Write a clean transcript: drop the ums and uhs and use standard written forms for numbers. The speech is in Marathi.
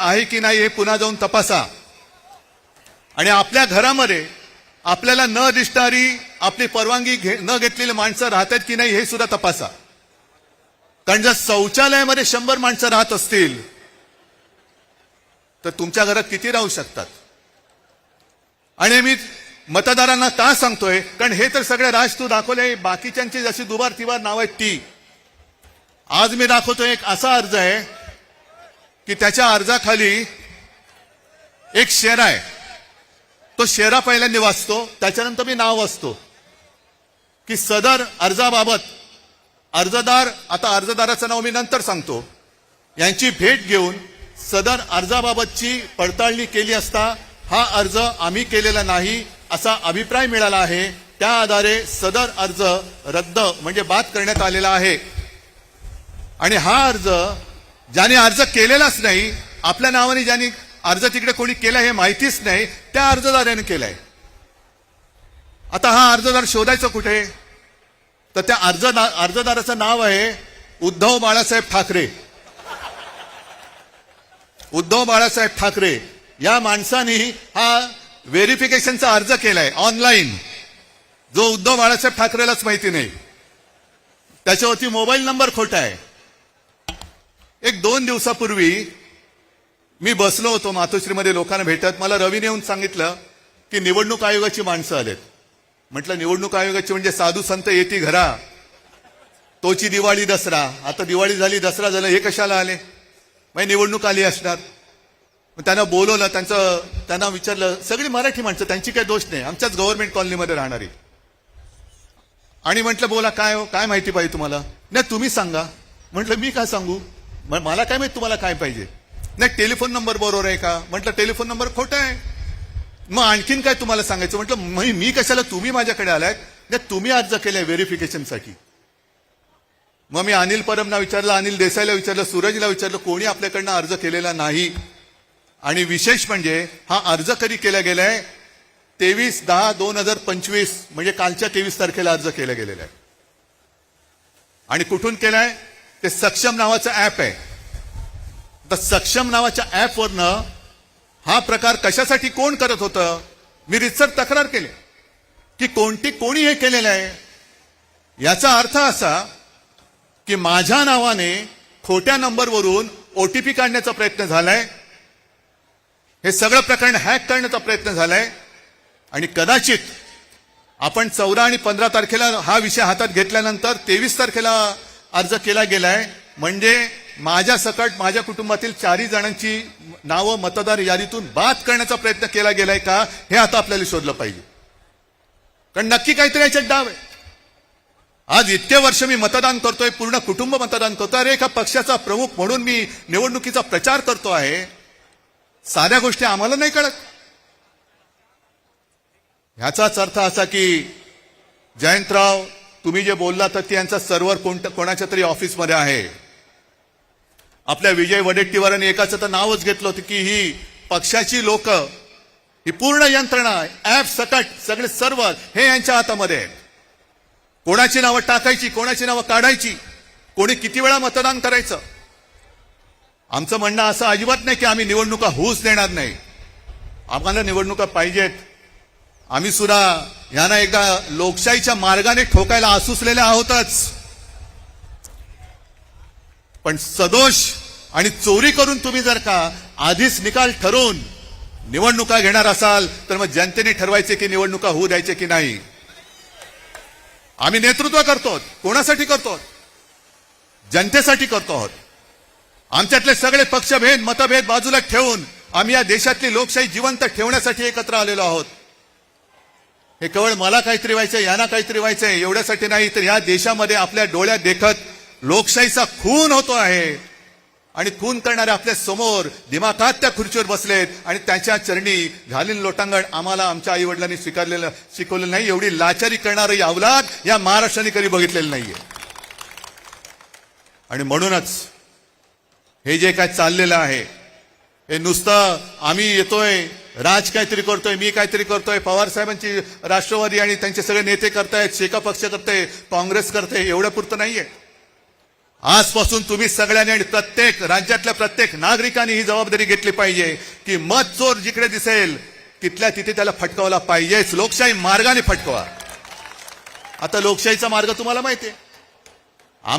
आहे की नाही हे पुन्हा जाऊन तपासा. आणि आपल्या घरामध्ये आपल्याला न दिसणारी आपली परवानगी न घेतलेली माणसं राहतात की नाही हे सुद्धा तपासा. कारण जर शौचालयामध्ये 100 माणसं राहत असतील तर तुमच्या घरात किती राहू शकतात. आणि मी मतदारांना का सांगतोय, कारण हे तर सगळे राज तू दाखवले, बाकीच्यांची जशी दुबार तिबार नाव आहेत ती. आज मी दाखवतोय एक असा अर्ज आहे की त्याच्या अर्जाखाली एक शेरा आहे. तो शेरा पहिल्यांदा वाचतो, त्याच्यानंतर मी नाव वाचतो की सदर अर्जाबाबत अर्जदार, आता अर्जदाराचं नाव मी नंतर सांगतो, यांची भेट घेऊन सदर अर्जाबाबतची पडताळणी केली असता हा अर्ज आम्ही केलेला नाही असा अभिप्राय मिळाला आहे. त्या आधारे सदर अर्ज रद्द म्हणजे बाद करण्यात आलेला आहे. आणि हा अर्ज ज्याने अर्ज केलेलाच नाही, आपल्या नावाने ज्याने अर्ज तिकडे कोणी केला हे माहितीच नाही, त्या अर्जदाराने केलाय. आता हा अर्जदार शोधायचा कुठे, तर त्या अर्जदाराचं नाव आहे उद्धव बाळासाहेब ठाकरे. उद्धव बाळासाहेब ठाकरे या माणसाने हा व्हेरिफिकेशनचा अर्ज केलाय ऑनलाईन, जो उद्धव बाळासाहेब ठाकरेलाच माहिती नाही. त्याच्यावरती मोबाईल नंबर खोटा आहे. 1-2 दिवसापूर्वी मी बसलो होतो मातोश्रीमध्ये लोकांना भेटत. मला रवीने येऊन सांगितलं की निवडणूक आयोगाची माणसं आलेत. म्हटलं निवडणूक आयोगाची म्हणजे साधू संत येती घरा, तोची दिवाळी दसरा. आता दिवाळी झाली, दसरा झाला, हे कशाला आले, मग निवडणूक आली असणार. त्यांना बोलवलं, त्यांना विचारलं. सगळी मराठी माणसं, त्यांची काही दोष नाही, आमच्याच गव्हर्नमेंट कॉलनीमध्ये राहणारी. आणि म्हटलं बोला, काय हो, काय माहिती पाहिजे तुम्हाला. नाही तुम्ही सांगा. म्हटलं मी काय सांगू, मला काय माहिती तुम्हाला काय पाहिजे. नाही टेलिफोन नंबर बरोबर आहे का. म्हटलं टेलिफोन नंबर खोटा आहे. मग आणखीन काय तुम्हाला सांगायचं. म्हटलं मी कशाला, तुम्ही माझ्याकडे आलात. नाही तुम्ही अर्ज केलाय व्हेरिफिकेशनसाठी. मग मी अनिल परबना विचारलं, अनिल देसाईला विचारलं, सूरजला विचारलं, कोणी आपल्याकडनं अर्ज केलेला नाही. आणि विशेष म्हणजे हा अर्ज कधी केला गेलाय, 23/10/2025 म्हणजे कालच्या 23 तारखेला अर्ज केला गेलेला आहे. आणि कुठून केलाय, ते सक्षम नावाचं ऍप आहे. तर सक्षम नावाच्या ऍपवरनं हा प्रकार कशासाठी कोण करत होतं, मी रितसर तक्रार केली की कोणी हे केलेलं आहे. याचा अर्थ असा की माझ्या नावाने खोट्या नंबरवरून ओटीपी काढण्याचा प्रयत्न झालाय. हे सगळं प्रकरण हॅक करण्याचा प्रयत्न झालाय. आणि कदाचित आपण 14 आणि 15 तारखेला हा विषय हातात घेतल्यानंतर 23 तारखेला अर्ज केला गेलाय. म्हणजे माझ्या सकट माझ्या कुटुंबातील 4 जणांची नावं मतदार यादीतून बाद करण्याचा प्रयत्न केला गेलाय का, हे आता आपल्याला शोधलं पाहिजे. कारण नक्की काहीतरी याच्यात डाव आहे. आज इतके वर्ष मी मतदान करतोय, पूर्ण कुटुंब मतदान करतोय. अरे एका पक्षाचा प्रमुख म्हणून मी निवडणुकीचा प्रचार करतो आहे. साध्या गोष्टी आम्हाला नाही कळत. ह्याचाच अर्थ असा की जयंतराव, तुम्ही जे बोलला तर त्यांचा सर्व्हर कोणाच्या तरी ऑफिसमध्ये आहे. आपल्या विजय वडेट्टीवारांनी एकाचं तर नावच घेतलं होतं की ही पक्षाची लोक, ही पूर्ण यंत्रणा, ऍप सकट सगळे सर्व्हर हे यांच्या हातामध्ये आहेत. कोणाची नावं टाकायची, कोणाची नावं काढायची, कोणी किती वेळा मतदान करायचं. आमचं म्हणणं असं अजिबात नाही की आम्ही निवडणुका होऊच देणार नाही. आम्हाला निवडणुका पाहिजेत. आम्ही सुद्धा यांना एकदा लोकशाहीच्या मार्गाने ठोकायला आसुसलेले आहोतच. पण सदोष आणि चोरी करून तुम्ही जर का आधीच निकाल ठरवून निवडणुका घेणार असाल तर मग जनतेने ठरवायचे की निवडणुका होऊ द्यायचे की नाही. आम्ही नेतृत्व करतो, कोणासाठी करतो, जनतेसाठी करतो आहोत. आमच्यातले सगळे पक्षभेद मतभेद बाजूला ठेवून आम्ही या देशातली लोकशाही जिवंत ठेवण्यासाठी एकत्र आलेलो आहोत. हे केवळ मला काहीतरी व्हायचंय, यांना काहीतरी व्हायचंय एवढ्यासाठी नाही, तर या देशामध्ये आपल्या डोळ्यात देखत लोकशाहीचा खून होतो आहे. आणि खून करणारे आपल्या समोर दिमाखात त्या खुर्चीवर बसलेत आणि त्यांच्या चरणी घालीन लोटांगण आम्हाला आमच्या आई वडिलांनी शिकवलेलं नाही. एवढी लाचारी करणारी अवलाद या महाराष्ट्राने कधी बघितलेलं नाहीये. आणि म्हणूनच हे जे काय चाललेलं आहे, हे नुसतं आम्ही येतोय, राज काहीतरी करतोय, मी काहीतरी करतोय, पवार साहेबांची राष्ट्रवादी आणि त्यांचे सगळे नेते करतायत, शेका पक्ष करताय, काँग्रेस करते, एवढ्या पुरतं नाहीये. आजपासून तुम्ही सगळ्यांनी आणि प्रत्येक राज्यातल्या प्रत्येक नागरिकांनी ही जबाबदारी घेतली पाहिजे की मत चोर जिकडे दिसेल तिथल्या तिथे त्याला फटकावला पाहिजेच. लोकशाही मार्गाने फटकवा. आता लोकशाहीचा मार्ग तुम्हाला माहिती आहे. आम्हाला